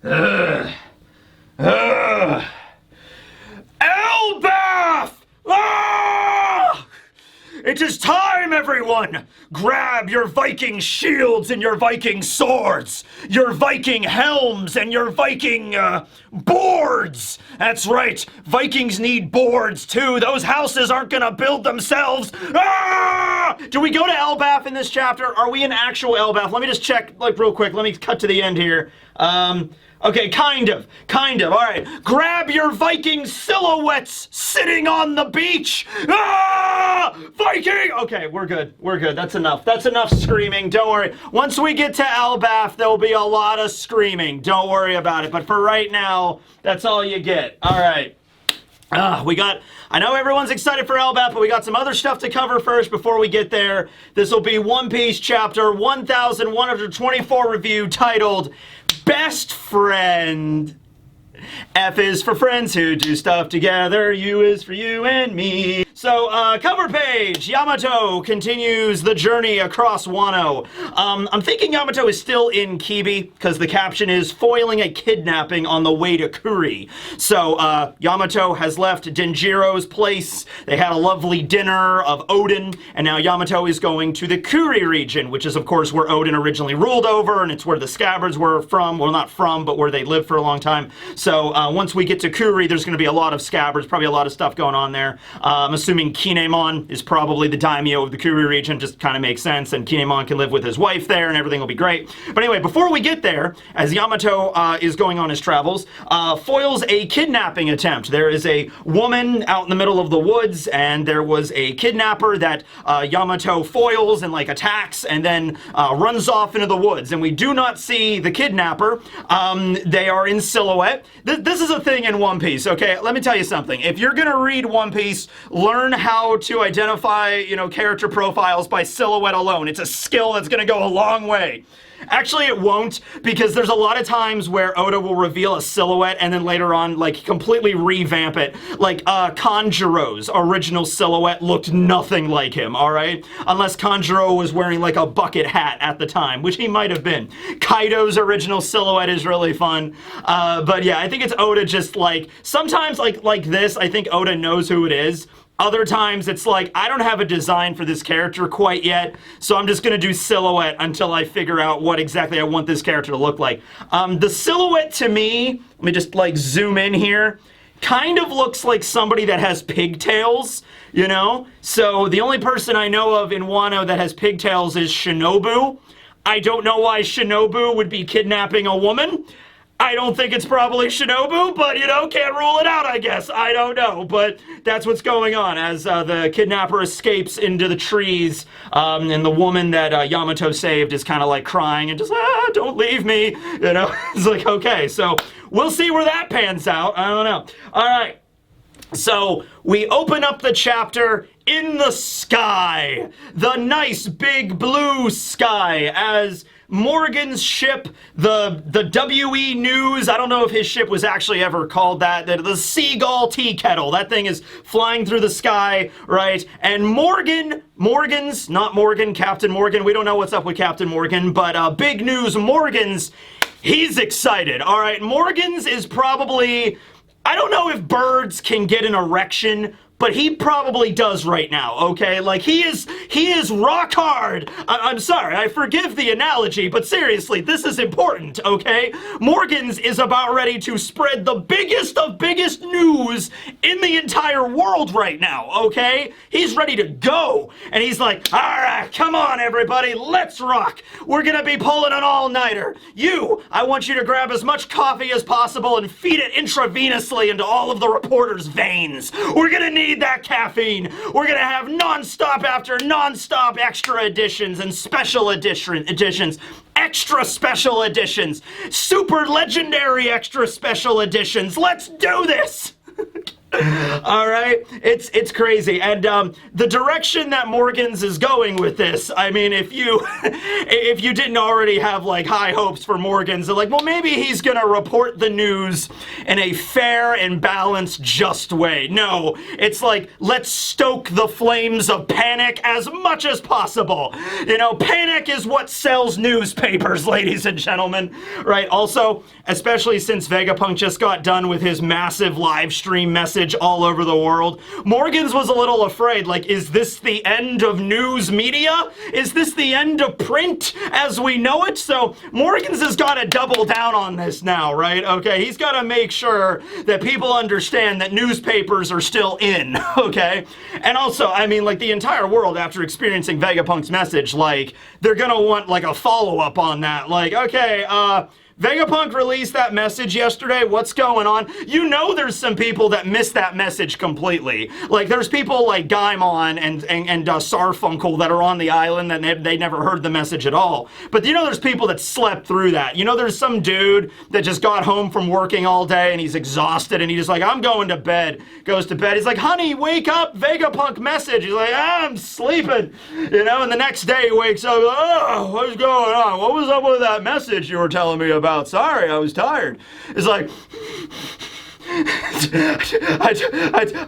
Elbaf! Ah! It is time, everyone! Grab your Viking shields and your Viking swords, your Viking helms and your Viking boards! That's right, Vikings need boards too. Those houses aren't gonna build themselves. Ah! Do we go to Elbaf in this chapter? Are we in actual Elbaf? Let me just check, like, real quick. Let me cut to the end here. Okay, kind of. All right, grab your Viking silhouettes sitting on the beach. Ah! Viking! Okay, we're good. That's enough. That's enough screaming. Don't worry. Once we get to Elbaf, there'll be a lot of screaming. Don't worry about it. But for right now, that's all you get. All right. I know everyone's excited for Elbaf, but we got some other stuff to cover first before we get there. This will be One Piece chapter 1124 review titled Best Friend. F is for friends who do stuff together. U is for you and me. So, cover page. Yamato continues the journey across Wano. I'm thinking Yamato is still in Kibi, because the caption is foiling a kidnapping on the way to Kuri. So, Yamato has left Denjiro's place. They had a lovely dinner of Odin, and now Yamato is going to the Kuri region, which is, of course, where Odin originally ruled over, and it's where the Scabbards were from. Well, not from, but where they lived for a long time. So, once we get to Kuri, there's going to be a lot of Scabbards, probably a lot of stuff going on there. I'm assuming Kinemon is probably the daimyo of the Kuri region, just kind of makes sense, and Kinemon can live with his wife there, and everything will be great. But anyway, before we get there, as Yamato is going on his travels, foils a kidnapping attempt. There is a woman out in the middle of the woods, and there was a kidnapper that Yamato foils and, like, attacks, and then runs off into the woods, and we do not see the kidnapper. They are in silhouette. This is a thing in One Piece, okay? Let me tell you something. If you're gonna read One Piece, learn how to identify, character profiles by silhouette alone. It's a skill that's gonna go a long way. Actually, it won't, because there's a lot of times where Oda will reveal a silhouette and then later on, like, completely revamp it. Like, Kanjuro's original silhouette looked nothing like him, alright? Unless Kanjuro was wearing, like, a bucket hat at the time, which he might have been. Kaido's original silhouette is really fun. But yeah, I think it's Oda just, like, sometimes, like this, I think Oda knows who it is. Other times, it's like, I don't have a design for this character quite yet, so I'm just going to do silhouette until I figure out what exactly I want this character to look like. The silhouette, to me, let me just, like, zoom in here, kind of looks like somebody that has pigtails, So the only person I know of in Wano that has pigtails is Shinobu. I don't know why Shinobu would be kidnapping a woman. I don't think it's probably Shinobu, but, can't rule it out, I guess. I don't know, but that's what's going on as the kidnapper escapes into the trees, and the woman that Yamato saved is kind of, like, crying and just, don't leave me, It's like, okay, so we'll see where that pans out. I don't know. All right. So, we open up the chapter in the sky. The nice big blue sky as Morgan's ship, the WE News, I don't know if his ship was actually ever called that, the Seagull Tea Kettle, that thing is flying through the sky, right? And Morgan's, not Morgan, Captain Morgan, we don't know what's up with Captain Morgan, but big news, Morgan's, he's excited, all right? Morgan's is probably, I don't know if birds can get an erection, but he probably does right now, okay? Like, he is rock hard. I'm sorry, I forgive the analogy, but seriously, this is important, okay? Morgan's is about ready to spread the biggest of biggest news in the entire world right now, okay? He's ready to go, and he's like, all right, come on, everybody, let's rock. We're gonna be pulling an all-nighter. I want you to grab as much coffee as possible and feed it intravenously into all of the reporters' veins. We're gonna need that caffeine. We're gonna have non-stop after non-stop extra editions and special editions, extra special editions, super legendary extra special editions. Let's do this! All right, it's crazy, and the direction that Morgan's is going with this. I mean, if you if you didn't already have like high hopes for Morgan's, they're like, well, maybe he's gonna report the news in a fair and balanced, just way. No, it's like, let's stoke the flames of panic as much as possible. You know, panic is what sells newspapers, ladies and gentlemen. Right? Also, especially since Vegapunk just got done with his massive live stream message all over the world, Morgan's was a little afraid, like, is this the end of news media? Is this the end of print as we know it? So Morgan's has got to double down on this now, right? Okay, he's got to make sure that people understand that newspapers are still in, okay? And also, I mean, like, the entire world, after experiencing Vegapunk's message, like, they're gonna want, like, a follow-up on that. Like, okay, Vegapunk released that message yesterday. What's going on? You know there's some people that missed that message completely. Like, there's people like Gaimon and Sarfunkel that are on the island that they never heard the message at all. But you know there's people that slept through that. You know there's some dude that just got home from working all day and he's exhausted and he's just like, I'm going to bed. Goes to bed. He's like, honey, wake up, Vegapunk message. He's like, I'm sleeping. You know, and the next day he wakes up, oh, what's going on? What was up with that message you were telling me about? Sorry, I was tired. It's like,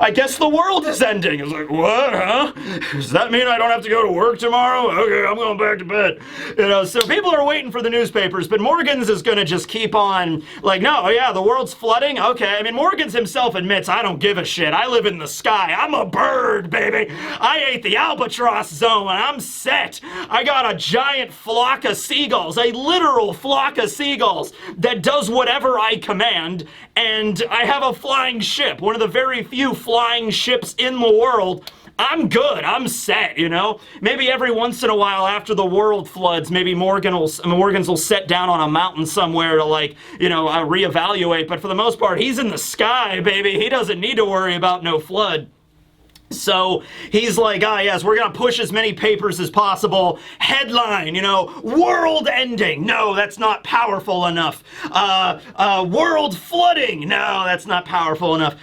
I guess the world is ending. It's like, what, huh? Does that mean I don't have to go to work tomorrow? Okay, I'm going back to bed. You know, so people are waiting for the newspapers, but Morgan's is going to just keep on, like, no, yeah, the world's flooding? Okay, I mean, Morgan's himself admits, I don't give a shit. I live in the sky. I'm a bird, baby. I ate the albatross zone, and I'm set. I got a giant flock of seagulls, a literal flock of seagulls that does whatever I command, and I have a flying ship, one of the very few flying ships in the world. I'm good. I'm set, you know? Maybe every once in a while after the world floods, maybe Morgan's will set down on a mountain somewhere to, like, you know, reevaluate. But for the most part, he's in the sky, baby. He doesn't need to worry about no flood. So he's like, ah, yes, we're going to push as many papers as possible. Headline, you know, world ending. No, that's not powerful enough. World flooding. No, that's not powerful enough.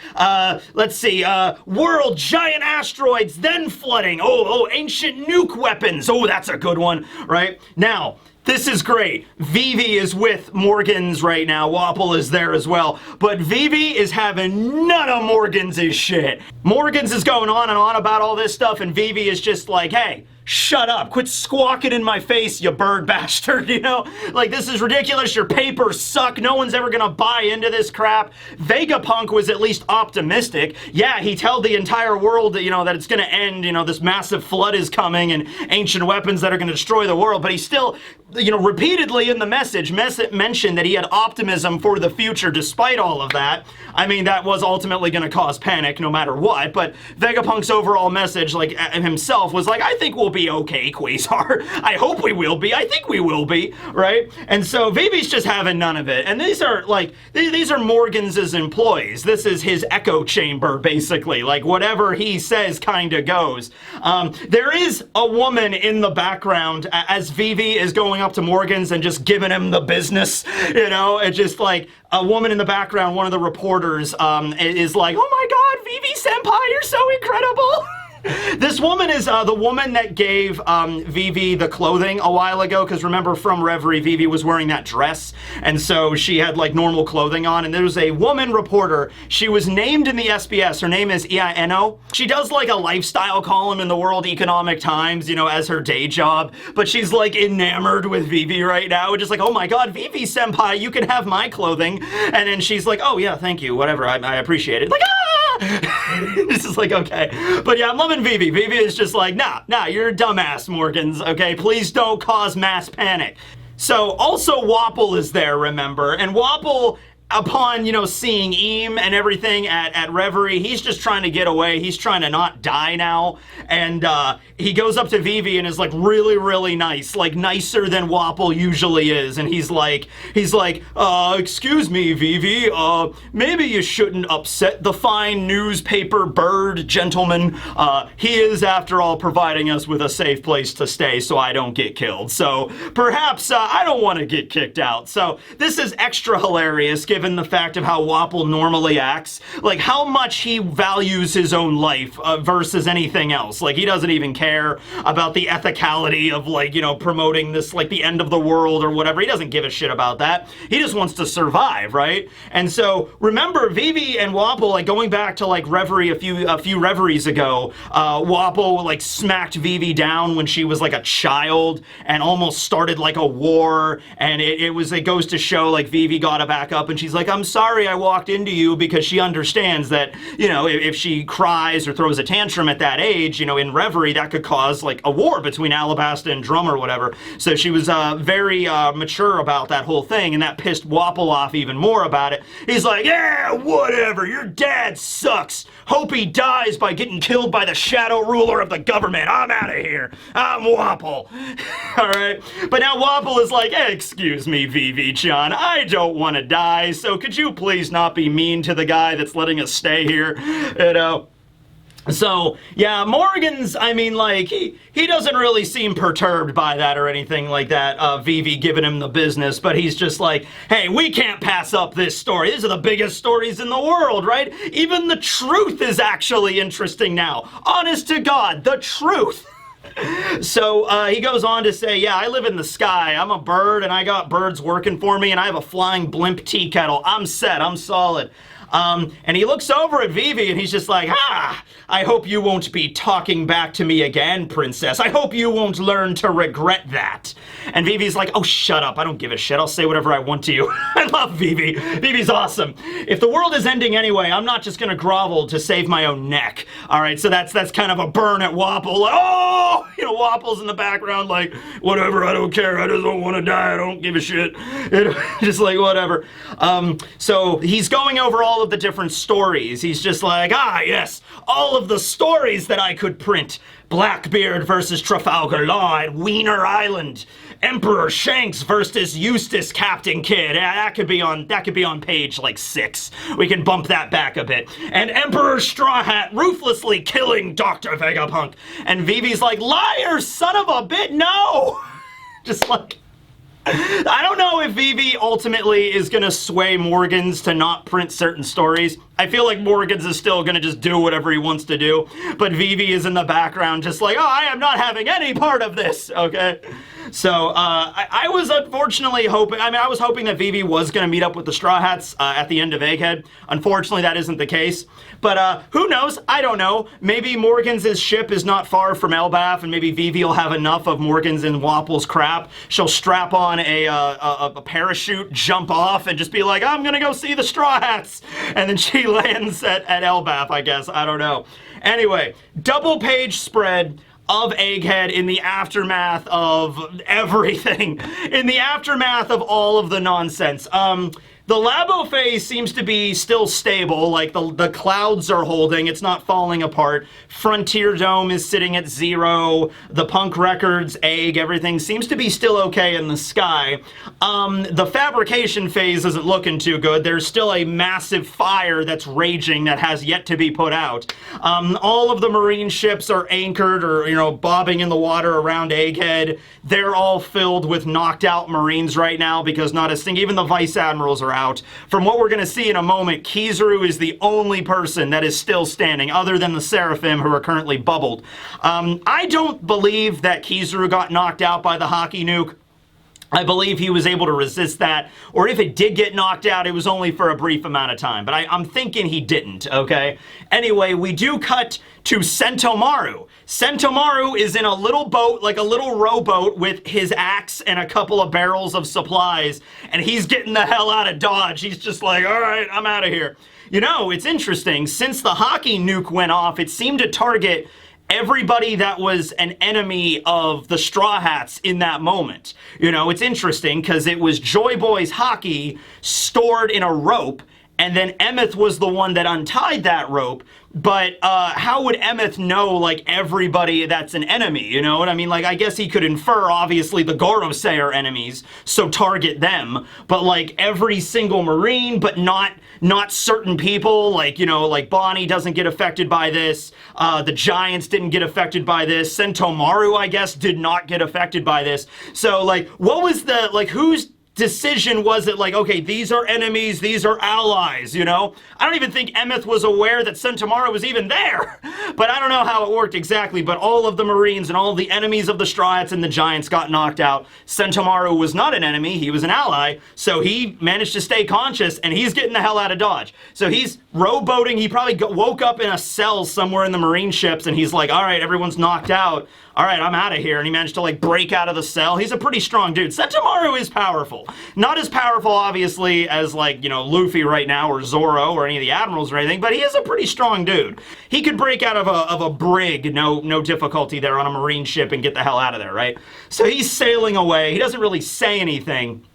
Let's see. World giant asteroids, then flooding. Oh, ancient nuke weapons. Oh, that's a good one, right? Now, this is great. Vivi is with Morgan's right now. Wapol is there as well. But Vivi is having none of Morgan's shit. Morgan's is going on and on about all this stuff, and Vivi is just like, hey, shut up. Quit squawking in my face, you bird bastard, you know? Like, this is ridiculous. Your papers suck. No one's ever gonna buy into this crap. Vegapunk was at least optimistic. Yeah, he told the entire world that, you know, that it's gonna end, you know, this massive flood is coming and ancient weapons that are gonna destroy the world, but he still, you know, repeatedly in the message mentioned that he had optimism for the future despite all of that. I mean, that was ultimately gonna cause panic no matter what, but Vegapunk's overall message, like, himself was like, I think we'll be okay, Quasar. I hope we will be. I think we will be, right? And so Vivi's just having none of it. And these are, like, these are Morgan's employees. This is his echo chamber, basically. Like, whatever he says kind of goes. There is a woman in the background as Vivi is going up to Morgan's and just giving him the business, you know? It's just like a woman in the background, one of the reporters, is like, oh my god, Vivi-senpai, you're so incredible! This woman is the woman that gave Vivi the clothing a while ago, because remember from Reverie, Vivi was wearing that dress, and so she had like normal clothing on, and there was a woman reporter. She was named in the SBS. Her name is Ia Eno. She does like a lifestyle column in the World Economic Times, you know, as her day job, but she's like enamored with Vivi right now, just like, oh my god, Vivi-senpai, you can have my clothing, and then she's like, oh yeah, thank you, whatever, I appreciate it. Like, ah! This is like, okay. But yeah, I'm loving Vivi. Vivi is just like, nah, you're a dumbass, Morgan's, okay? Please don't cause mass panic. So, also Wapol is there, remember? And Wapol, upon, you know, seeing Eam and everything at Reverie, he's just trying to get away. He's trying to not die now. And he goes up to Vivi and is like really, really nice. Like nicer than Wapol usually is. And he's like, excuse me, Vivi, maybe you shouldn't upset the fine newspaper bird gentleman. He is, after all, providing us with a safe place to stay so I don't get killed. So perhaps I don't want to get kicked out. So this is extra hilarious, given given the fact of how Wapol normally acts, like how much he values his own life versus anything else. Like he doesn't even care about the ethicality of like, you know, promoting this like the end of the world or whatever. He doesn't give a shit about that. He just wants to survive, right? And so remember Vivi and Wapol, like going back to like Reverie a few reveries ago, Wapol like smacked Vivi down when she was like a child and almost started like a war, and it goes to show like Vivi got to back up and she's like, I'm sorry I walked into you, because she understands that, you know, if she cries or throws a tantrum at that age, you know, in Reverie, that could cause like a war between Alabasta and Drum or whatever. So she was very mature about that whole thing, and that pissed Wapol off even more about it. He's like, yeah, whatever, your dad sucks. Hope he dies by getting killed by the shadow ruler of the government. I'm out of here. I'm Wapol. All right. But now Wapol is like, hey, excuse me, Vivi-chan, I don't want to die, so could you please not be mean to the guy that's letting us stay here? You know? So, yeah, Morgan's, I mean, like, he doesn't really seem perturbed by that or anything like that, Vivi giving him the business, but he's just like, hey, we can't pass up this story. These are the biggest stories in the world, right? Even the truth is actually interesting now. Honest to God, the truth. So he goes on to say, yeah, I live in the sky. I'm a bird, and I got birds working for me, and I have a flying blimp tea kettle. I'm set. I'm solid. And he looks over at Vivi, and he's just like, I hope you won't be talking back to me again, princess. I hope you won't learn to regret that. And Vivi's like, oh, shut up. I don't give a shit. I'll say whatever I want to you. I love Vivi. Vivi's awesome. If the world is ending anyway, I'm not just going to grovel to save my own neck. All right, so that's kind of a burn at Wapol. Like, oh, you know, Wapol's in the background like, whatever, I don't care. I just don't want to die. I don't give a shit. Just like, whatever. So he's going over all of the different stories. He's just like, yes, all of the stories that I could print. Blackbeard versus Trafalgar Law at Wiener Island. Emperor Shanks versus Eustace Captain Kidd. That could be on page like 6. We can bump that back a bit. And Emperor Straw Hat ruthlessly killing Dr. Vegapunk. And Vivi's like, liar, son of a bit, no! Just like, I don't know if Vivi ultimately is going to sway Morgans to not print certain stories. I feel like Morgans is still going to just do whatever he wants to do. But Vivi is in the background just like, I am not having any part of this, okay? So, I was unfortunately hoping, I was hoping that Vivi was going to meet up with the Straw Hats at the end of Egghead. Unfortunately, that isn't the case. But who knows? I don't know. Maybe Morgans' ship is not far from Elbaf, and maybe Vivi will have enough of Morgans and Wapol's crap. She'll strap on a parachute, jump off, and just be like, I'm going to go see the Straw Hats. And then she lands at Elbaf, I guess. I don't know. Anyway, double page spread of Egghead in the aftermath of everything. In the aftermath of all of the nonsense. The Labo phase seems to be still stable, like the clouds are holding, it's not falling apart. Frontier Dome is sitting at 0, the Punk Records, Egg, everything seems to be still okay in the sky. The fabrication phase isn't looking too good. There's still a massive fire that's raging that has yet to be put out. All of the marine ships are anchored or, you know, bobbing in the water around Egghead. They're all filled with knocked out Marines right now because not a single, even the Vice Admirals are out. From what we're going to see in a moment, Kizaru is the only person that is still standing, other than the Seraphim, who are currently bubbled. I don't believe that Kizaru got knocked out by the hockey nuke. I believe he was able to resist that, or if it did get knocked out, it was only for a brief amount of time. But I'm thinking he didn't, okay? Anyway, we do cut to Sentomaru. Sentomaru is in a little boat, like a little rowboat, with his axe and a couple of barrels of supplies, and he's getting the hell out of Dodge. He's just like, all right, I'm out of here. You know, it's interesting. Since the hockey nuke went off, it seemed to target everybody that was an enemy of the Straw Hats in that moment. You know, it's interesting because it was Joy Boy's hockey stored in a rope, and then Emeth was the one that untied that rope. But how would Emeth know, like, everybody that's an enemy? You know what I mean? Like, I guess he could infer, obviously, the Gorosei are enemies, so target them. But, like, every single Marine, but not certain people. Like, you know, like, Bonnie doesn't get affected by this. The Giants didn't get affected by this. Sentomaru, I guess, did not get affected by this. So, like, what was the, like, who's decision was it like, okay, these are enemies, these are allies, you know? I don't even think Emeth was aware that Sentomaru was even there. But I don't know how it worked exactly, but all of the Marines and all of the enemies of the Strats and the Giants got knocked out. Sentomaru was not an enemy, he was an ally, so he managed to stay conscious, and he's getting the hell out of Dodge. So he's rowboating, he probably woke up in a cell somewhere in the Marine ships, and he's like, all right, everyone's knocked out. All right, I'm out of here. And he managed to, like, break out of the cell. He's a pretty strong dude. Sentomaru is powerful. Not as powerful, obviously, as, like, you know, Luffy right now or Zoro or any of the admirals or anything, but he is a pretty strong dude. He could break out of a brig, no difficulty there on a Marine ship and get the hell out of there, right? So he's sailing away. He doesn't really say anything,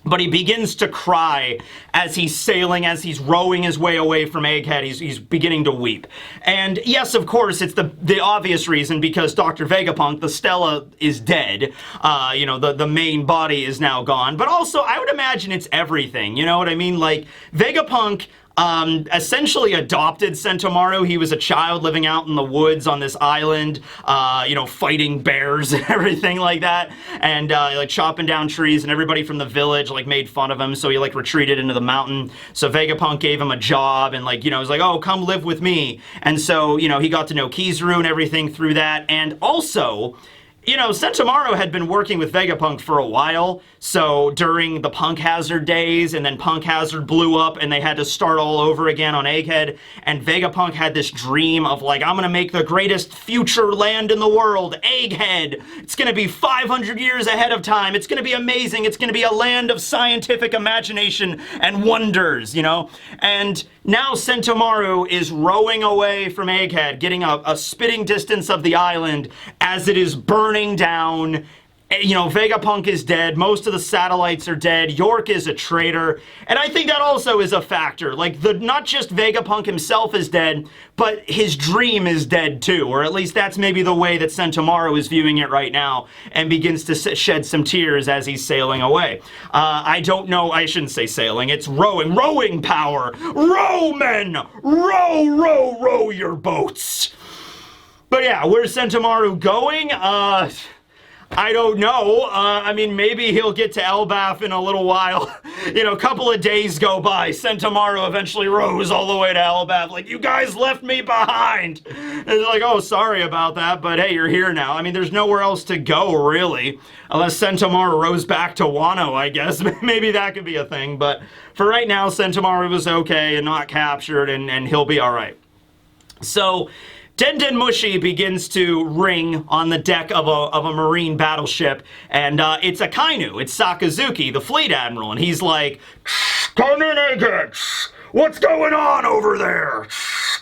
but he begins to cry as he's sailing, as he's rowing his way away from Egghead. He's beginning to weep. And yes, of course, it's the obvious reason, because Dr. Vegapunk, the Stella, is dead. You know, the main body is now gone. But also, I would imagine it's everything. You know what I mean? Like, Vegapunk essentially adopted Sentomaru. He was a child living out in the woods on this island, you know, fighting bears and everything like that, and like chopping down trees, and everybody from the village like made fun of him, so he like retreated into the mountain. So Vegapunk gave him a job, and like, you know, was like, oh, come live with me. And so, you know, he got to know Kizaru and everything through that. And also, you know, Sentomaru had been working with Vegapunk for a while, so during the Punk Hazard days, and then Punk Hazard blew up, and they had to start all over again on Egghead, and Vegapunk had this dream of, like, I'm gonna make the greatest future land in the world, Egghead! It's gonna be 500 years ahead of time, it's gonna be amazing, it's gonna be a land of scientific imagination and wonders, you know? And now Sentomaru is rowing away from Egghead, getting a spitting distance of the island as it is burning down. You know, Vegapunk is dead, most of the satellites are dead, York is a traitor, and I think that also is a factor. Like, not just Vegapunk himself is dead, but his dream is dead too, or at least that's maybe the way that Sentomaru is viewing it right now, and begins to shed some tears as he's sailing away. I don't know, I shouldn't say sailing, it's rowing power! Row, men! Row your boats! But yeah, where's Sentomaru going? I don't know. I mean, maybe he'll get to Elbaf in a little while. You know, a couple of days go by. Sentomaru eventually rows all the way to Elbaf. Like, you guys left me behind. And it's like, oh, sorry about that, but hey, you're here now. I mean, there's nowhere else to go, really. Unless Sentomaru rows back to Wano, I guess. Maybe that could be a thing. But for right now, Sentomaru was okay and not captured, and he'll be all right. So Den Mushi begins to ring on the deck of a marine battleship, and it's Akainu, it's Sakazuki, the fleet admiral, and he's like, come in, Egghead! What's going on over there?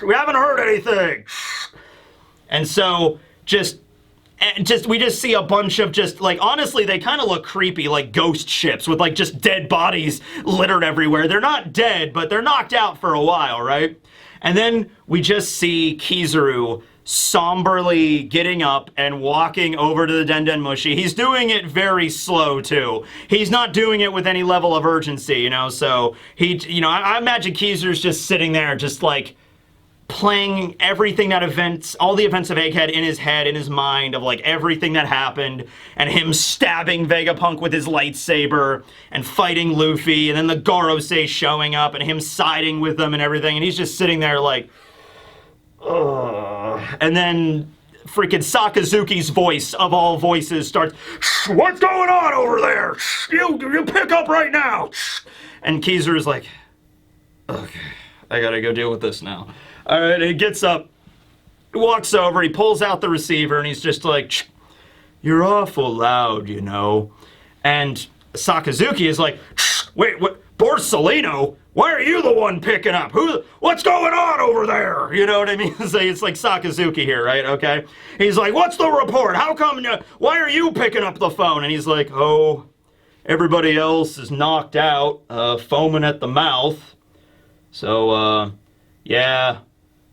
We haven't heard anything. And so, we just see a bunch of just, like, honestly, they kind of look creepy, like ghost ships with, like, just dead bodies littered everywhere. They're not dead, but they're knocked out for a while, right? And then we just see Kizaru somberly getting up and walking over to the Den Mushi. He's doing it very slow, too. He's not doing it with any level of urgency, you know, so I imagine Kizaru's just sitting there, just, like, playing everything all the events of Egghead in his head, in his mind, of like everything that happened, and him stabbing Vegapunk with his lightsaber, and fighting Luffy, and then the Gorosei showing up, and him siding with them and everything, and he's just sitting there like, ugh. And then freaking Sakazuki's voice, of all voices, starts, what's going on over there? You pick up right now! And Kizaru's like, okay, I gotta go deal with this now. Alright, he gets up, walks over, he pulls out the receiver, and he's just like, you're awful loud, you know. And Sakazuki is like, wait, what? Borsalino? Why are you the one picking up? What's going on over there? You know what I mean? It's like Sakazuki here, right? Okay. He's like, what's the report? How come, why are you picking up the phone? And he's like, oh, everybody else is knocked out, foaming at the mouth. So, yeah,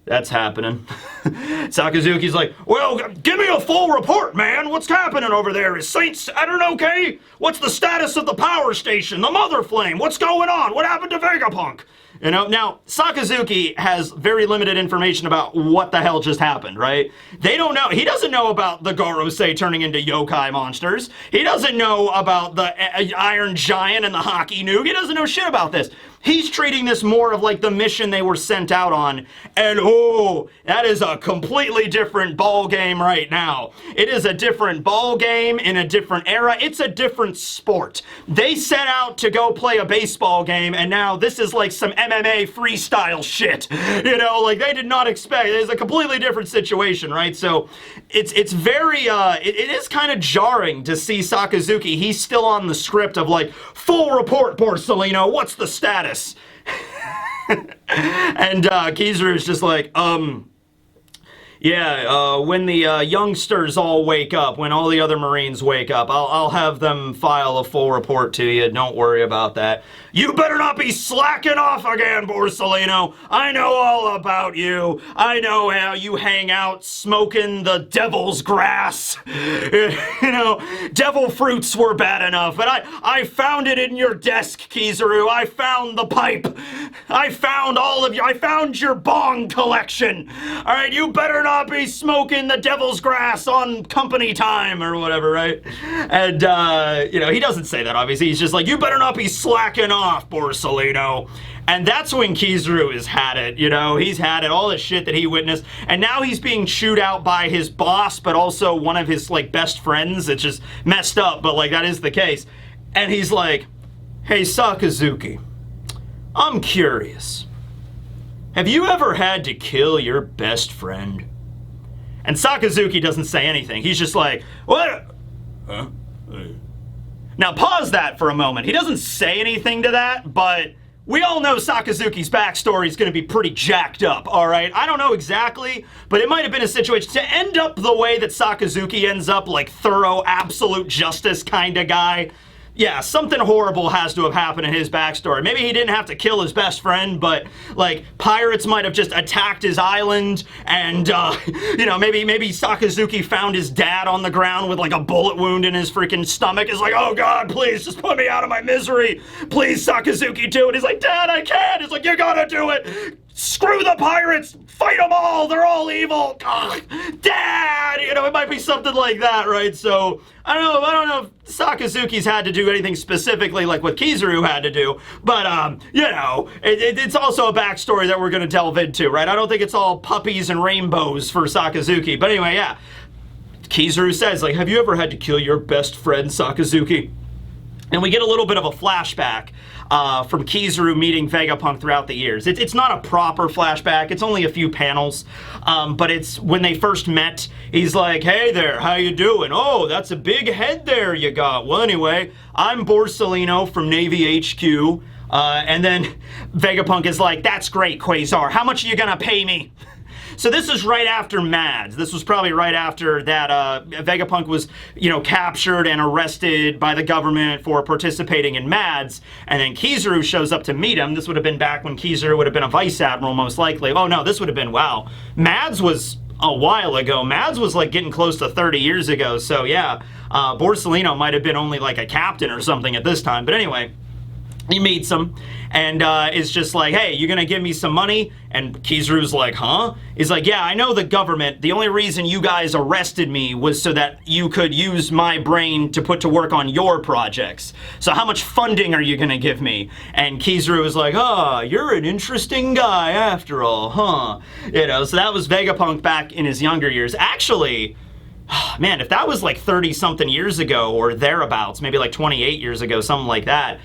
that's happening. Sakazuki's like, well, give me a full report, man. What's happening over there? Is Saint Saturn okay? What's the status of the power station? The Mother Flame? What's going on? What happened to Vegapunk? You know, now Sakazuki has very limited information about what the hell just happened, right? They don't know. He doesn't know about the Gorosei turning into yokai monsters. He doesn't know about the Iron Giant and the Hockey Nuke. He doesn't know shit about this. He's treating this more of like the mission they were sent out on. And oh, that is a completely different ball game right now. It is a different ball game in a different era. It's a different sport. They set out to go play a baseball game, and now this is like some MMA freestyle shit. You know, like they did not expect. It's a completely different situation, right? So it's very, it is kind of jarring to see Sakazuki. He's still on the script of like, full report, Borsellino, what's the status? And Kizaru's just like, yeah, when the youngsters all wake up, when all the other Marines wake up, I'll have them file a full report to you. Don't worry about that. You better not be slacking off again, Borsellino. I know all about you. I know how you hang out smoking the devil's grass. You know, devil fruits were bad enough, but I found it in your desk, Kizaru. I found the pipe. I found all of you. I found your bong collection. All right, you better not be smoking the devil's grass on company time or whatever, right? And, you know, he doesn't say that, obviously. He's just like, you better not be slacking off, Borsellino. And that's when Kizaru has had it, you know? He's had it, all the shit that he witnessed. And now he's being chewed out by his boss, but also one of his, like, best friends. It's just messed up, but, like, that is the case. And he's like, hey, Sakazuki, I'm curious. Have you ever had to kill your best friend? And Sakazuki doesn't say anything. He's just like, what? Huh? Now pause that for a moment. He doesn't say anything to that, but we all know Sakazuki's backstory is going to be pretty jacked up, all right? I don't know exactly, but it might have been a situation to end up the way that Sakazuki ends up, like thorough, absolute justice kind of guy. Yeah, something horrible has to have happened in his backstory. Maybe he didn't have to kill his best friend, but, like, pirates might have just attacked his island, and, you know, maybe Sakazuki found his dad on the ground with, like, a bullet wound in his freaking stomach. He's like, oh, God, please, just put me out of my misery. Please, Sakazuki, do it. He's like, Dad, I can't. He's like, you gotta do it. Screw the pirates! Fight them all! They're all evil! Ugh. Dad! You know, it might be something like that, right? So, I don't know if Sakazuki's had to do anything specifically like what Kizaru had to do, but, you know, it's also a backstory that we're gonna delve into, right? I don't think it's all puppies and rainbows for Sakazuki, but anyway, yeah. Kizaru says, like, have you ever had to kill your best friend, Sakazuki? And we get a little bit of a flashback from Kizaru meeting Vegapunk throughout the years. It's not a proper flashback. It's only a few panels. But it's when they first met, he's like, hey there, how you doing? Oh, that's a big head there you got. Well, anyway, I'm Borsellino from Navy HQ. And then Vegapunk is like, that's great, Quasar. How much are you gonna pay me? So this is right after Mads. This was probably right after that Vegapunk was, you know, captured and arrested by the government for participating in Mads. And then Kizaru shows up to meet him. This would have been back when Kizaru would have been a vice admiral, most likely. Oh, no, this would have been, wow. Mads was a while ago. Mads was, like, getting close to 30 years ago. So, yeah, Borsellino might have been only, like, a captain or something at this time. But anyway, he meets him and is just like, hey, you gonna give me some money? And Kizaru's like, huh? He's like, yeah, I know the government. The only reason you guys arrested me was so that you could use my brain to put to work on your projects. So how much funding are you gonna give me? And Kizaru was like, oh, you're an interesting guy after all, huh? You know, so that was Vegapunk back in his younger years. Actually, man, if that was like 30-something years ago or thereabouts, maybe like 28 years ago, something like that,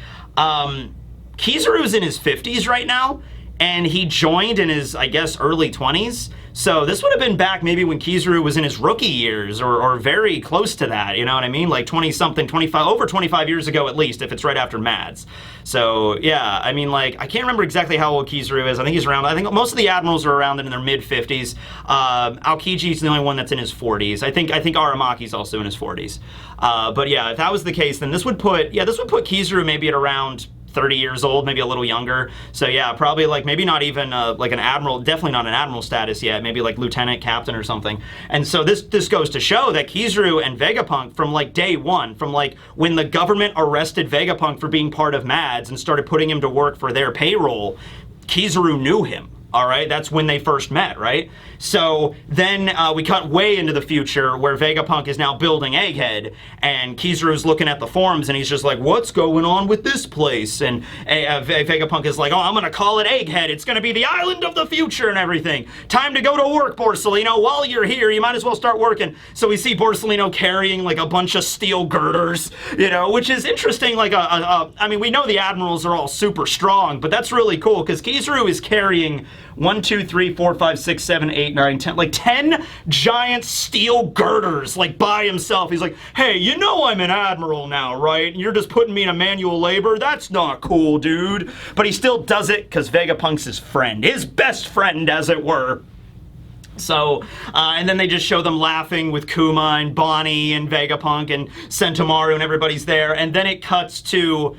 Kizaru's in his 50s right now, and he joined in his, I guess, early 20s. So this would have been back maybe when Kizaru was in his rookie years, or very close to that, you know what I mean? Like 20-something, 25, over 25 years ago at least, if it's right after Mads. So, yeah, I mean, like, I can't remember exactly how old Kizaru is. I think he's around, I think most of the admirals are around in their mid-50s. Aokiji's the only one that's in his 40s. I think Aramaki's also in his 40s. But yeah, if that was the case, then this would put Kizaru maybe at around 30 years old, maybe a little younger. So yeah, probably like maybe not even like an admiral, definitely not an admiral status yet, maybe like lieutenant, captain or something. And so this goes to show that Kizaru and Vegapunk from like day one, from like when the government arrested Vegapunk for being part of Mads and started putting him to work for their payroll, Kizaru knew him. All right, that's when they first met, right? So then we cut way into the future where Vegapunk is now building Egghead, and Kizaru's looking at the forums, and he's just like, what's going on with this place? And Vegapunk is like, oh, I'm going to call it Egghead. It's going to be the island of the future and everything. Time to go to work, Borsalino. While you're here, you might as well start working. So we see Borsalino carrying like a bunch of steel girders, you know, which is interesting. Like, I mean, we know the admirals are all super strong, but that's really cool because Kizaru is carrying 1, 2, 3, 4, 5, 6, 7, 8, 9, 10, like 10 giant steel girders, like by himself. He's like, hey, you know I'm an admiral now, right? And you're just putting me in a manual labor? That's not cool, dude. But he still does it because Vegapunk's his friend, his best friend, as it were. So, and then they just show them laughing with Kuma and Bonnie and Vegapunk and Sentomaru and everybody's there. And then it cuts to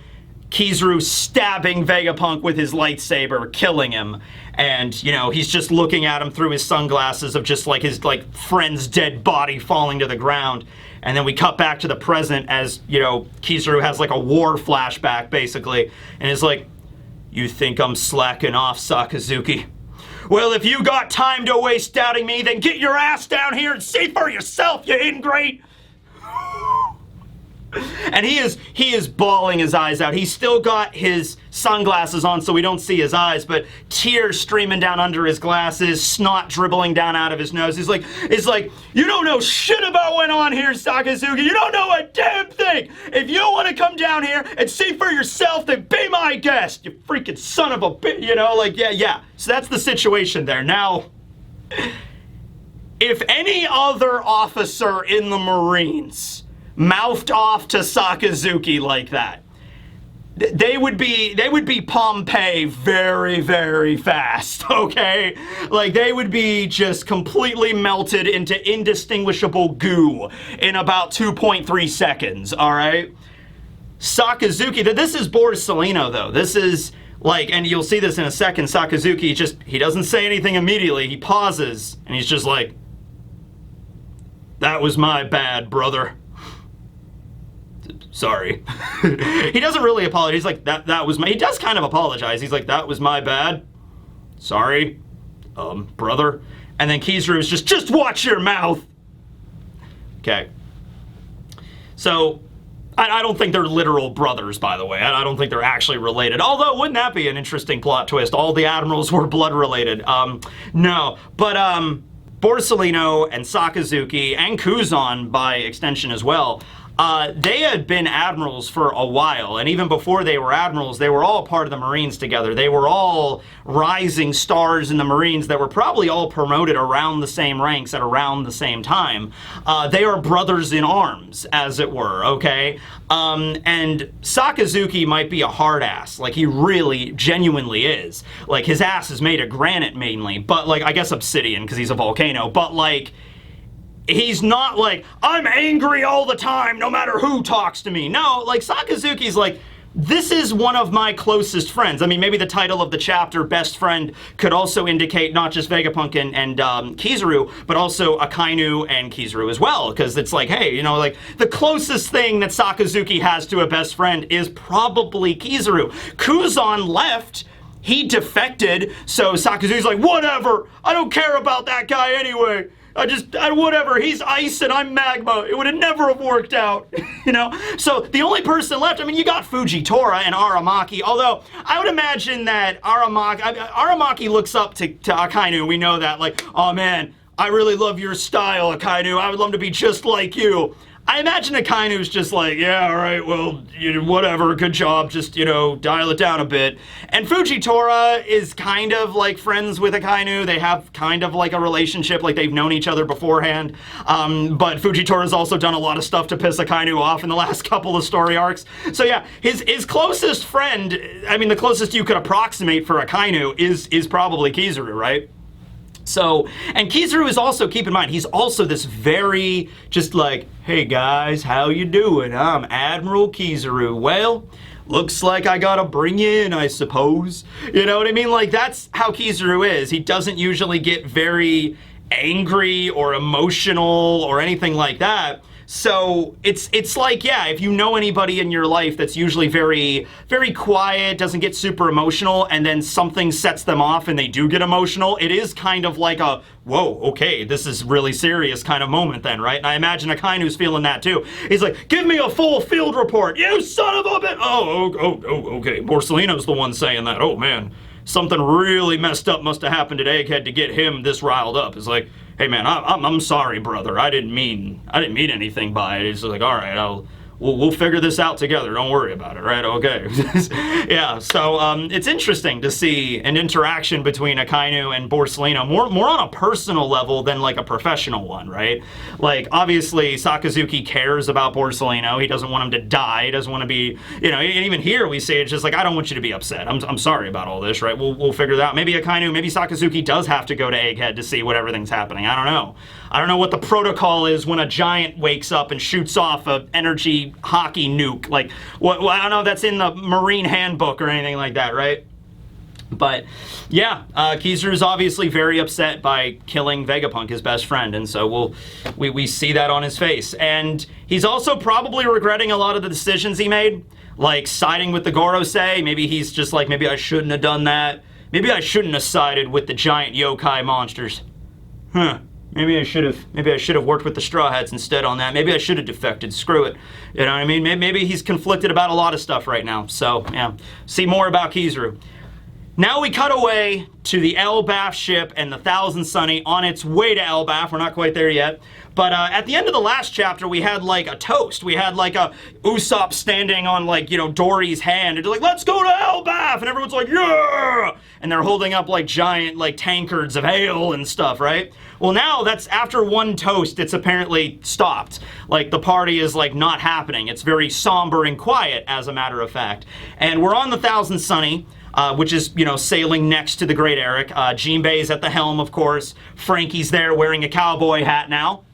Kizaru stabbing Vegapunk with his lightsaber, killing him. And, you know, he's just looking at him through his sunglasses of just like his like friend's dead body falling to the ground. And then we cut back to the present as, you know, Kizaru has like a war flashback basically. And is like, you think I'm slacking off, Sakazuki? Well, if you got time to waste doubting me, then get your ass down here and see for yourself, you ingrate. And he is bawling his eyes out. He's still got his sunglasses on so we don't see his eyes, but tears streaming down under his glasses, snot dribbling down out of his nose. He's like, you don't know shit about what went on here, Sakazuki. You don't know a damn thing. If you want to come down here and see for yourself, then be my guest, you freaking son of a bitch. You know, like, yeah. So that's the situation there. Now, if any other officer in the Marines mouthed off to Sakazuki like that, they would be Pompeii very, very fast, okay? Like, they would be just completely melted into indistinguishable goo in about 2.3 seconds, all right? Sakazuki, this is Borsalino, though. This is, like, and you'll see this in a second, Sakazuki he doesn't say anything immediately. He pauses, and he's just like, that was my bad, brother. Sorry. He doesn't really apologize. He's like, that was my... He does kind of apologize. He's like, that was my bad. Sorry, brother. And then Kizaru's just watch your mouth. Okay. So, I don't think they're literal brothers, by the way. I don't think they're actually related. Although, wouldn't that be an interesting plot twist? All the admirals were blood related. No. But, Borsalino and Sakazuki, and Kuzan by extension as well, they had been admirals for a while, and even before they were admirals, they were all part of the Marines together. They were all rising stars in the Marines that were probably all promoted around the same ranks at around the same time. They are brothers in arms, as it were, okay? And Sakazuki might be a hard ass. Like, he really, genuinely is. Like, his ass is made of granite mainly, but, like, I guess obsidian, because he's a volcano, but, like, he's not like, I'm angry all the time, no matter who talks to me. No, like, Sakazuki's like, this is one of my closest friends. I mean, maybe the title of the chapter, Best Friend, could also indicate not just Vegapunk and Kizaru, but also Akainu and Kizaru as well. Because it's like, hey, you know, like, the closest thing that Sakazuki has to a best friend is probably Kizaru. Kuzan left. He defected, so Sakazuki's like, whatever, I don't care about that guy anyway. Whatever, he's ice and I'm magma. It would have never have worked out, you know? So the only person left, I mean, you got Fujitora and Aramaki, although I would imagine that Aramaki looks up to Akainu. We know that, like, oh man, I really love your style, Akainu. I would love to be just like you. I imagine Akainu's just like, yeah, all right, well, whatever, good job, just, dial it down a bit. And Fujitora is kind of like friends with Akainu. They have kind of like a relationship, like they've known each other beforehand. But Fujitora's also done a lot of stuff to piss Akainu off in the last couple of story arcs. So yeah, his closest friend, I mean, the closest you could approximate for Akainu is probably Kizaru, right? So, and Kizaru is also, keep in mind, he's also this very, just like, hey guys, how you doing? I'm Admiral Kizaru. Well, looks like I gotta bring you in, I suppose. You know what I mean? Like, that's how Kizaru is. He doesn't usually get very angry or emotional or anything like that. So it's like, yeah, if you know anybody in your life that's usually very, very quiet, doesn't get super emotional, and then something sets them off and they do get emotional, it is kind of like a, whoa, okay, this is really serious kind of moment then, right? And I imagine Akainu's feeling that too. He's like, give me a full field report, you son of a bitch! Oh, okay, Borsellino's the one saying that. Oh, man, something really messed up must have happened at Egghead to get him this riled up. It's like, hey man, I'm sorry, brother. I didn't mean anything by it. It's like, all right, we'll figure this out together. Don't worry about it, right? Okay. Yeah. So it's interesting to see an interaction between Akainu and Borsellino, more on a personal level than like a professional one, right? Like obviously Sakazuki cares about Borsellino. He doesn't want him to die. He doesn't want to be, you know. And even here we say it's just like, I don't want you to be upset. I'm sorry about all this, right? We'll figure that out. Maybe Akainu, maybe Sakazuki does have to go to Egghead to see what everything's happening. I don't know. I don't know what the protocol is when a giant wakes up and shoots off a energy hockey nuke. Like, what? I don't know if that's in the Marine handbook or anything like that, right? But yeah, Kizaru's obviously very upset by killing Vegapunk, his best friend, and so we see that on his face. And he's also probably regretting a lot of the decisions he made, like siding with the Gorosei. Maybe he's just like, maybe I shouldn't have done that. Maybe I shouldn't have sided with the giant yokai monsters. Huh. Maybe I should have worked with the Straw Hats instead on that. Maybe I should have defected. Screw it. You know what I mean? Maybe he's conflicted about a lot of stuff right now. So, yeah. See more about Kizaru. Now we cut away to the Elbaf ship and the Thousand Sunny on its way to Elbaf. We're not quite there yet. But at the end of the last chapter, we had like a toast. We had like a Usopp standing on like, you know, Dory's hand. And they're like, let's go to Elbaf! And everyone's like, yeah! And they're holding up like giant like tankards of ale and stuff, right? Well, now that's after one toast, it's apparently stopped. Like the party is like not happening. It's very somber and quiet, as a matter of fact. And we're on the Thousand Sunny. Which is, you know, sailing next to the Great Eric. Jinbei's at the helm, of course. Frankie's there wearing a cowboy hat now.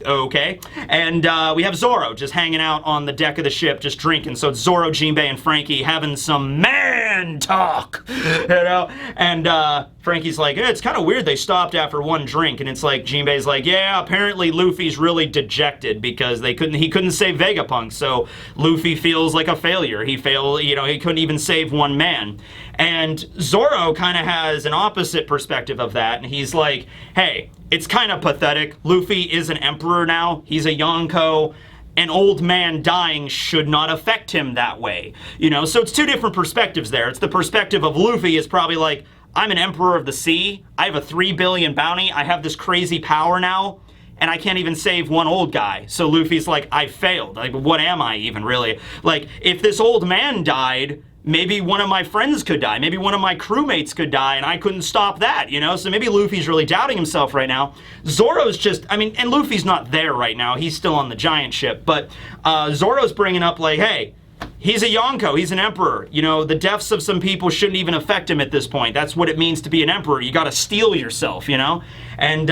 Okay. And we have Zoro just hanging out on the deck of the ship, just drinking. So it's Zoro, Jinbei, and Frankie having some man talk, you know? And Frankie's like, it's kind of weird they stopped after one drink. And it's like, Jinbei's like, yeah, apparently Luffy's really dejected because he couldn't save Vegapunk. So Luffy feels like a failure. He failed, you know, he couldn't even save one man. And Zoro kind of has an opposite perspective of that. And he's like, hey, it's kind of pathetic. Luffy is an emperor now. He's a Yonko. An old man dying should not affect him that way. You know, so it's two different perspectives there. It's the perspective of Luffy is probably like, I'm an emperor of the sea. I have a 3 billion bounty. I have this crazy power now. And I can't even save one old guy. So Luffy's like, I failed. Like, what am I even really? Like, if this old man died, maybe one of my friends could die. Maybe one of my crewmates could die, and I couldn't stop that, you know? So maybe Luffy's really doubting himself right now. Zoro's just, I mean, and Luffy's not there right now. He's still on the giant ship. But Zoro's bringing up, like, hey, he's a Yonko. He's an emperor. You know, the deaths of some people shouldn't even affect him at this point. That's what it means to be an emperor. You gotta steel yourself, you know? And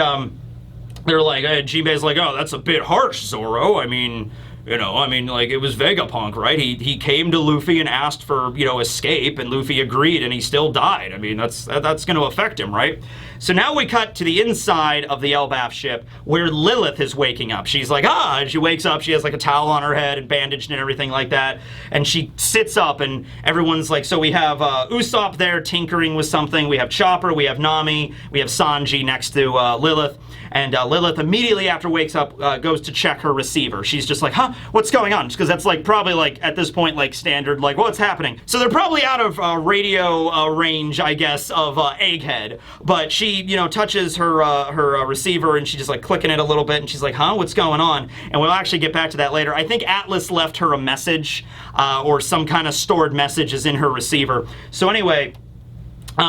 they're like, Jinbei's like, oh, that's a bit harsh, Zoro. I mean, you know, like, it was Vegapunk, right? He came to Luffy and asked for, you know, escape, and Luffy agreed, and he still died. I mean, that's going to affect him, right? So now we cut to the inside of the Elbaf ship, where Lillith is waking up. She's like, and she wakes up, she has like a towel on her head and bandaged and everything like that, and she sits up, and everyone's like, so we have Usopp there tinkering with something, we have Chopper, we have Nami, we have Sanji next to Lillith, and Lillith immediately after wakes up goes to check her receiver. She's just like, what's going on? Because that's like probably like at this point like standard, like, what's happening? So they're probably out of radio range, I guess, of Egghead, but she, you know, touches her receiver, and she's just like clicking it a little bit, and she's like, what's going on? And we'll actually get back to that later. I think Atlas left her a message, or some kind of stored message is in her receiver. So anyway,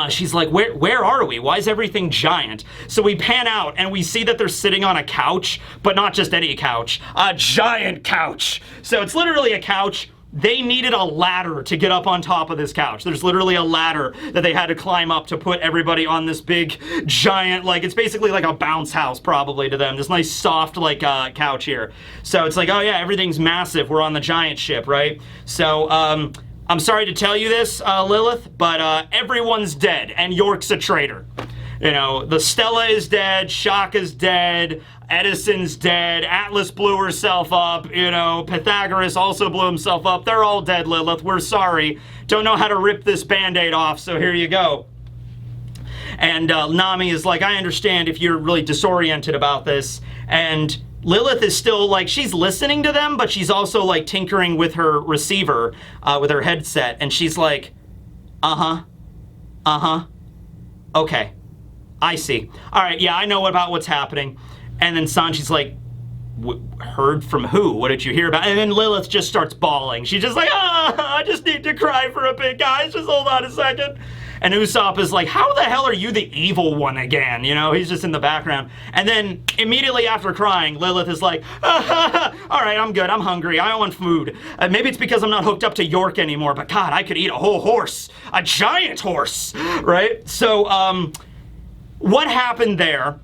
she's like, where are we? Why is everything giant? So we pan out and we see that they're sitting on a couch, but not just any couch, a giant couch. So it's literally a couch. They needed a ladder to get up on top of this couch. There's literally a ladder that they had to climb up to put everybody on this big, giant, like, it's basically like a bounce house probably to them. This nice, soft, like, couch here. So it's like, oh yeah, everything's massive. We're on the giant ship, right? So, I'm sorry to tell you this, Lillith, but everyone's dead, and York's a traitor. You know, the Stella is dead, Shaka's dead, Edison's dead, Atlas blew herself up, you know, Pythagoras also blew himself up. They're all dead, Lillith. We're sorry. Don't know how to rip this Band-Aid off, so here you go. And Nami is like, I understand if you're really disoriented about this. And Lillith is still like, she's listening to them, but she's also like tinkering with her receiver, with her headset. And she's like, okay, I see. All right, yeah, I know about what's happening. And then Sanji's like, heard from who? What did you hear about? And then Lillith just starts bawling. She's just like, I just need to cry for a bit, guys. Just hold on a second. And Usopp is like, how the hell are you the evil one again? You know, he's just in the background. And then immediately after crying, Lillith is like, all right, I'm good. I'm hungry. I want food. Maybe it's because I'm not hooked up to York anymore, but God, I could eat a whole horse. A giant horse, right? So, what happened there?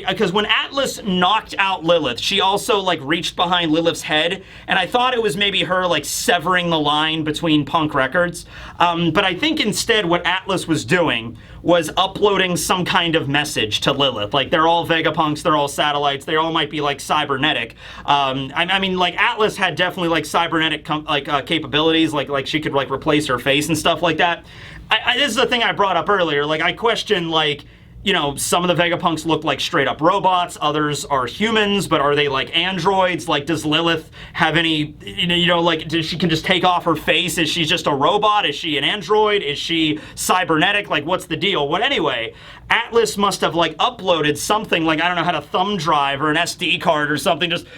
Because when Atlas knocked out Lillith, she also like reached behind Lilith's head, and I thought it was maybe her like severing the line between Punk Records. But I think instead what Atlas was doing was uploading some kind of message to Lillith. Like, they're all Vegapunks, they're all satellites, they all might be like cybernetic. I mean, like, Atlas had definitely like cybernetic capabilities, like she could like replace her face and stuff like that. This is the thing I brought up earlier. Like, I question, like, you know, some of the Vegapunks look like straight up robots, others are humans, but are they like androids? Like, does Lillith have any, you know, like, does she can just take off her face? Is she just a robot? Is she an android? Is she cybernetic? Like, what's the deal? What, anyway, Atlas must have like uploaded something, like, I don't know, had a thumb drive or an SD card or something, just,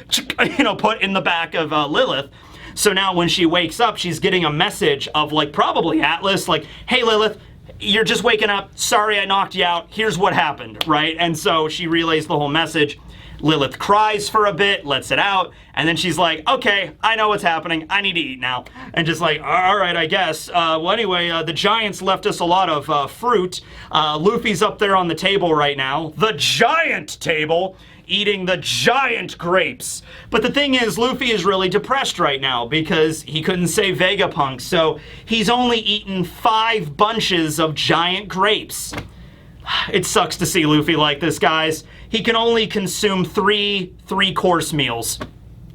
you know, put in the back of Lillith. So now when she wakes up, she's getting a message of like probably Atlas, like, hey Lillith, you're just waking up. Sorry I knocked you out. Here's what happened, right? And so she relays the whole message. Lillith cries for a bit, lets it out, and then she's like, okay, I know what's happening. I need to eat now. And just like, all right, I guess. Well, anyway, the Giants left us a lot of fruit. Luffy's up there on the table right now. The giant table! Eating the giant grapes. But the thing is, Luffy is really depressed right now because he couldn't save Vegapunk, so he's only eaten 5 bunches of giant grapes. It sucks to see Luffy like this, guys. He can only consume 3 3-course meals.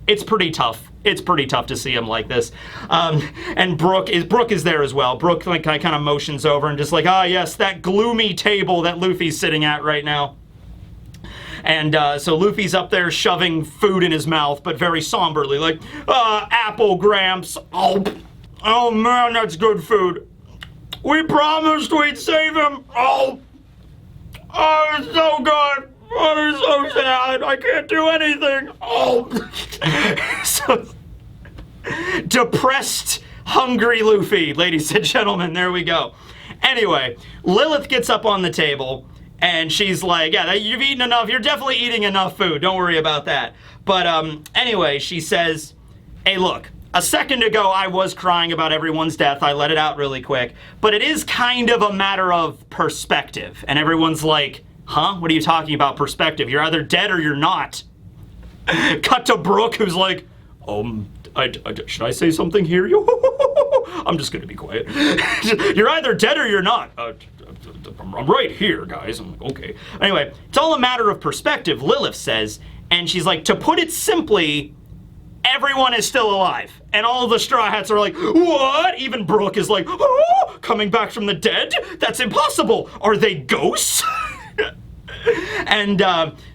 It's pretty tough. It's pretty tough to see him like this. And Brook is there as well. Brook like kind of motions over and just like, ah yes, that gloomy table that Luffy's sitting at right now. And so Luffy's up there shoving food in his mouth, but very somberly, like, apple, Gramps. Oh man, that's good food. We promised we'd save him. Oh, it's so good. Oh, it's so sad. I can't do anything. Oh. So, depressed, hungry Luffy, ladies and gentlemen, there we go. Anyway, Lillith gets up on the table, and she's like, yeah, you've eaten enough. You're definitely eating enough food. Don't worry about that. But anyway, she says, hey, look, a second ago I was crying about everyone's death. I let it out really quick. But it is kind of a matter of perspective. And everyone's like, huh? What are you talking about, perspective? You're either dead or you're not. Cut to Brook, who's like, should I say something here? I'm just going to be quiet. You're either dead or you're not. I'm right here, guys. I'm like, okay. Anyway, it's all a matter of perspective, Lillith says. And she's like, to put it simply, everyone is still alive. And all of the Straw Hats are like, what? Even Brook is like, oh, coming back from the dead? That's impossible. Are they ghosts? And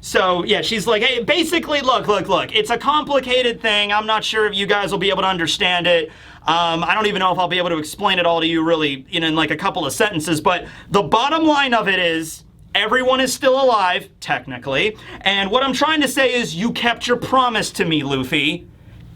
so, yeah, she's like, hey, basically, look. It's a complicated thing. I'm not sure if you guys will be able to understand it. I don't even know if I'll be able to explain it all to you really in like a couple of sentences. But the bottom line of it is, everyone is still alive, technically. And what I'm trying to say is, you kept your promise to me, Luffy.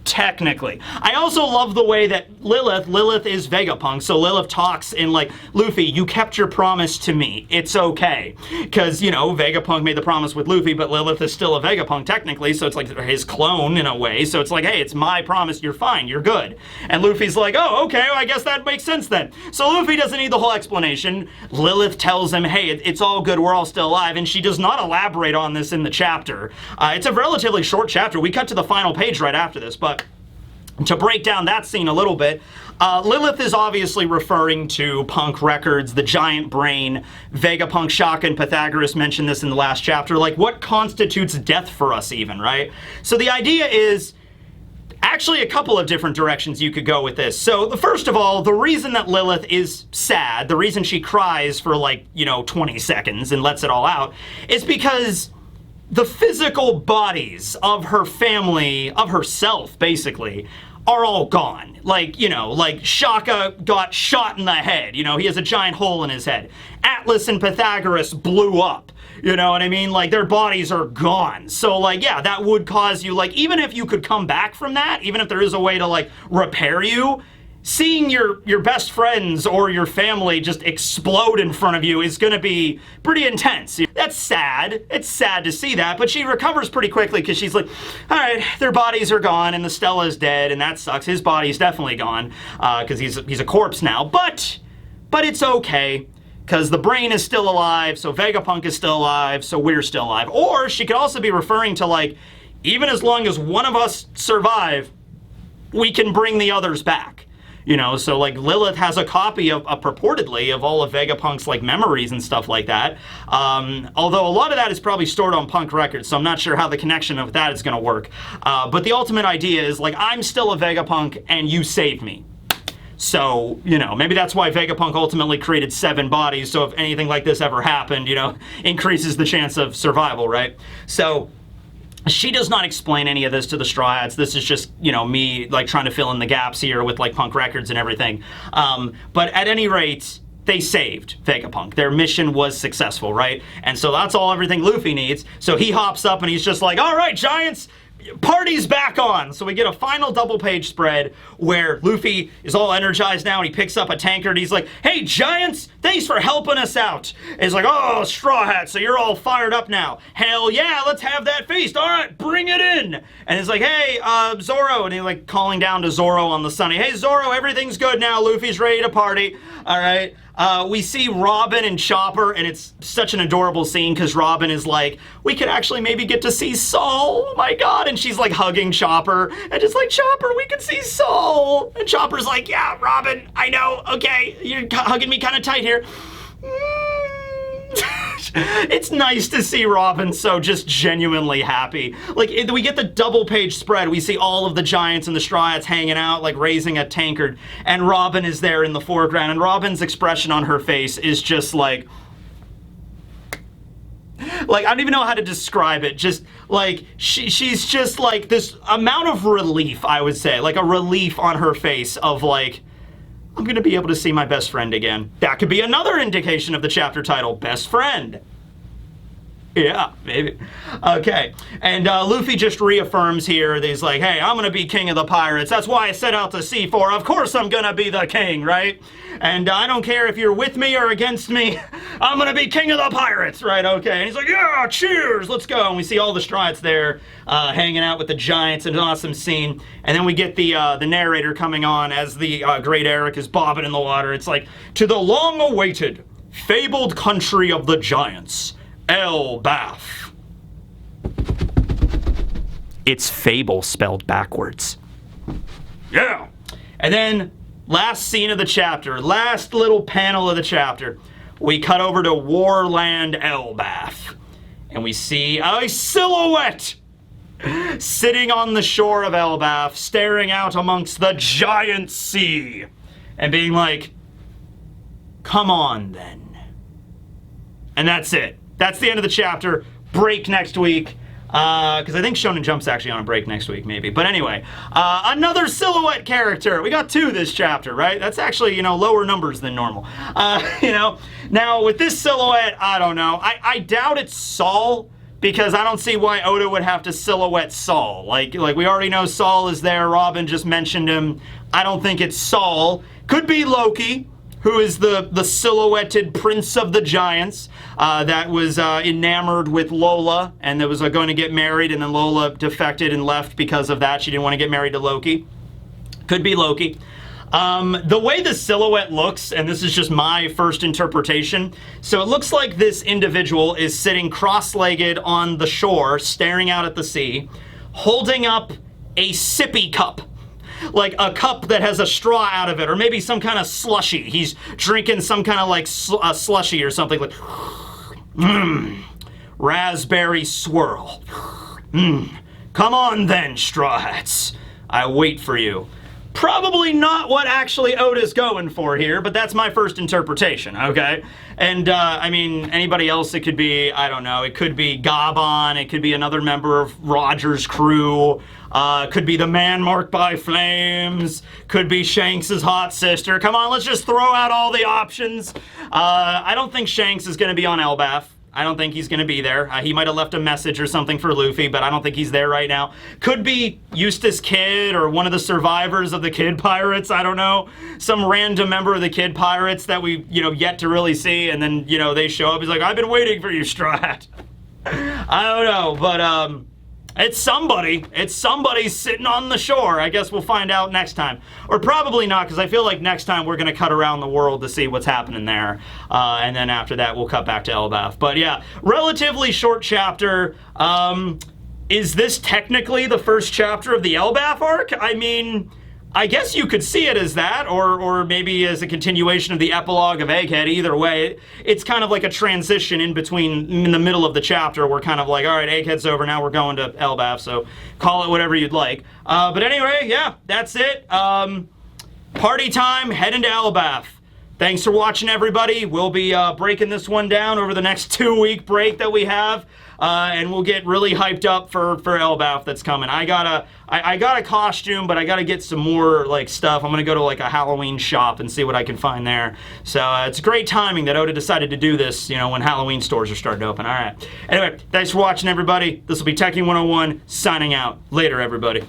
Technically. I also love the way that Lillith is Vegapunk, so Lillith talks in like, Luffy, you kept your promise to me. It's okay. Because, you know, Vegapunk made the promise with Luffy, but Lillith is still a Vegapunk technically, so it's like his clone in a way. So it's like, hey, it's my promise, you're fine, you're good. And Luffy's like, oh, okay, well, I guess that makes sense then. So Luffy doesn't need the whole explanation. Lillith tells him, hey, it's all good, we're all still alive, and she does not elaborate on this in the chapter. It's a relatively short chapter. We cut to the final page right after this, but to break down that scene a little bit, Lillith is obviously referring to Punk Records, the giant brain. Vegapunk, Shaka, and Pythagoras mentioned this in the last chapter. Like, what constitutes death for us even, right? So the idea is actually a couple of different directions you could go with this. So, first of all, the reason that Lillith is sad, the reason she cries for, like, 20 seconds and lets it all out, is because the physical bodies of her family, of herself, basically, are all gone. Like, like Shaka got shot in the head. He has a giant hole in his head. Atlas and Pythagoras blew up. You know what I mean? Like, their bodies are gone. So, like, yeah, that would cause you, like, even if you could come back from that, even if there is a way to, like, repair you, seeing your best friends or your family just explode in front of you is going to be pretty intense. That's sad. It's sad to see that, but she recovers pretty quickly because she's like, all right, their bodies are gone and the Stella's dead, and that sucks. His body's definitely gone because he's a corpse now, but it's okay because the brain is still alive, so Vegapunk is still alive, so we're still alive. Or she could also be referring to, like, even as long as one of us survive, we can bring the others back. So, like, Lillith has a copy of purportedly of all of Vegapunk's, like, memories and stuff like that. Although a lot of that is probably stored on Punk Records, so I'm not sure how the connection of that is going to work. But the ultimate idea is, like, I'm still a Vegapunk and you saved me. So, maybe that's why Vegapunk ultimately created 7 bodies, so if anything like this ever happened, increases the chance of survival, right? So she does not explain any of this to the Straw Hats. This is just, me, like, trying to fill in the gaps here with, like, Punk Records and everything. But at any rate, they saved Vegapunk. Their mission was successful, right? And so that's everything Luffy needs. So he hops up and he's just like, all right, Giants, party's back on. So we get a final double-page spread where Luffy is all energized now and he picks up a tankard. He's like, hey, Giants, thanks for helping us out. And he's like, oh, Straw Hat, so you're all fired up now. Hell yeah, let's have that feast. All right, bring it in. And he's like, hey, Zoro. And he's like calling down to Zoro on the sunny. Hey, Zoro, everything's good now. Luffy's ready to party. All right. We see Robin and Chopper, and it's such an adorable scene because Robin is like, we could actually maybe get to see Saul. Oh my God. And she's like hugging Chopper and just like, Chopper, we could see Saul. And Chopper's like, yeah, Robin, I know. Okay, you're hugging me kind of tight here. It's nice to see Robin so just genuinely happy. Like, we get the double-page spread. We see all of the Giants and the Straw Hats hanging out, like, raising a tankard. And Robin is there in the foreground. And Robin's expression on her face is just like, I don't even know how to describe it. Just, like, she's just, like, this amount of relief, I would say. Like, a relief on her face of, like, I'm going to be able to see my best friend again. That could be another indication of the chapter title, Best Friend. Yeah, maybe. Okay. And Luffy just reaffirms here that he's like, hey, I'm going to be king of the pirates. That's why I set out to sea for. Of course I'm going to be the king, right? And I don't care if you're with me or against me. I'm going to be king of the pirates, right? Okay. And he's like, yeah, cheers, let's go. And we see all the Straw Hats there hanging out with the Giants. An awesome scene. And then we get the narrator coming on as the great Eric is bobbing in the water. It's like, to the long-awaited, fabled country of the Giants, Elbaf. It's fable spelled backwards. Yeah. And then, last scene of the chapter, last little panel of the chapter, we cut over to Warland Elbaf. And we see a silhouette sitting on the shore of Elbaf, staring out amongst the giant sea. And being like, come on then. And that's it. That's the end of the chapter. Break next week. Because I think Shonen Jump's actually on a break next week, maybe. But anyway, another silhouette character. We got 2 this chapter, right? That's actually, lower numbers than normal. Now, with this silhouette, I don't know. I doubt it's Saul, because I don't see why Oda would have to silhouette Saul. Like we already know Saul is there. Robin just mentioned him. I don't think it's Saul. Could be Loki, who is the silhouetted prince of the giants that was enamored with Lola and that was going to get married, and then Lola defected and left because of that. She didn't want to get married to Loki. Could be Loki. The way the silhouette looks, and this is just my first interpretation, so it looks like this individual is sitting cross-legged on the shore, staring out at the sea, holding up a sippy cup. like a cup that has a straw out of it, or maybe some kind of slushy. He's drinking some kind of like slushy or something like raspberry swirl. Come on then, Straw Hats. I wait for you. Probably not what actually Oda's going for here, but that's my first interpretation, okay? And, I mean, anybody else, it could be, I don't know, it could be Gabon, it could be another member of Roger's crew, could be the man marked by flames, could be Shanks' hot sister. Come on, let's just throw out all the options. I don't think Shanks is going to be on Elbaf. I don't think he's going to be there. He might have left a message or something for Luffy, but I don't think he's there right now. Could be Eustace Kid or one of the survivors of the Kid Pirates. I don't know. Some random member of the Kid Pirates that we, yet to really see. And then, they show up. He's like, I've been waiting for you, Straw Hat. I don't know, but, it's somebody. It's somebody sitting on the shore. I guess we'll find out next time. Or probably not, because I feel like next time we're going to cut around the world to see what's happening there. And then after that, we'll cut back to Elbaf. But yeah, relatively short chapter. Is this technically the first chapter of the Elbaf arc? I mean, I guess you could see it as that, or maybe as a continuation of the epilogue of Egghead. Either way, it's kind of like a transition in the middle of the chapter. We're kind of like, all right, Egghead's over, now we're going to Elbaf, so call it whatever you'd like. But anyway, yeah, that's it. Party time, heading to Elbaf. Thanks for watching, everybody. We'll be breaking this one down over the next 2-week break that we have. And we'll get really hyped up for Elbaf that's coming. I got a costume, but I gotta get some more like stuff. I'm gonna go to like a Halloween shop and see what I can find there. So it's great timing that Oda decided to do this, when Halloween stores are starting to open. All right. Anyway, thanks for watching, everybody. This will be Teching 101 signing out. Later, everybody.